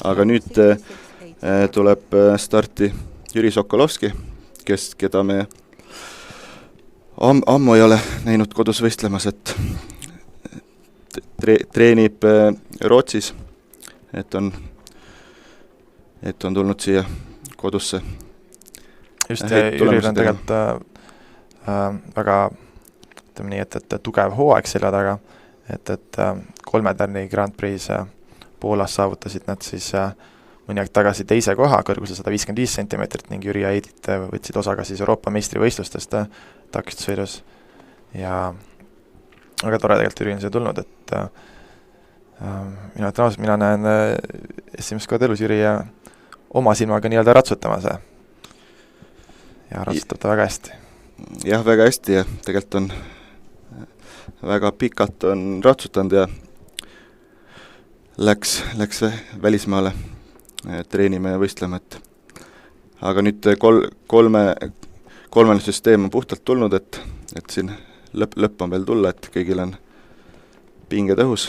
aga nüüd tuleb starti Jüri Sokolovski, keda me ammu ei ole näinud kodus võistlemas, et treenib Rootsis, et on tulnud siia kodusse. Just, ja Jüril on tegelikult väga, ütleme nii, et tugev hooaeg selja taga, et 3 tärni Grand Prix Poolas saavutasid nad siis mõni aeg tagasi teise koha kõrgusel 155 cm ning Jüri ja Heidit võtsid osa ka siis Euroopa meistrivõistlustest takistusvõidus ja väga tore tegelikult Jüri on siia tulnud, et mina näen esimest korda elus Jüri ja oma silmaga nii-öelda ratsutamas ja ratsutab ta väga hästi. Jah, väga hästi ja tegelikult on väga pikalt on ratsutanud ja läks välismaale treenima ja võistlema, et aga nüüd kolmene süsteem on puhtalt tulnud, et siin lõpp on veel tulla, et kõigil on pinge tõhus.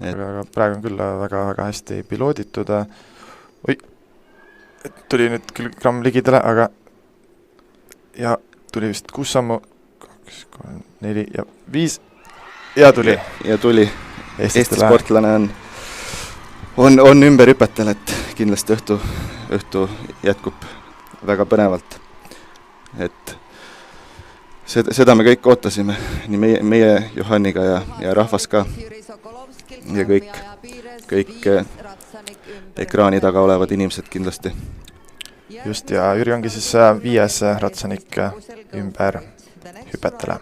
Aga praegu on küll väga hästi pilooditud. Tuli nüüd küll gramm ligidele, aga ja tuli vist 6 sammu, 2, 3, 4 ja 5 ja tuli. Ja tuli. Eesti sportlane on ümber hüpetel, et kindlasti õhtu jätkub väga põnevalt. Et seda me kõik ootasime, nii meie Johanniga ja rahvas ka ja kõik ekraani taga olevad inimesed kindlasti. Just, ja Jüri ongi siis 5. ratsanik ümber hüpetele.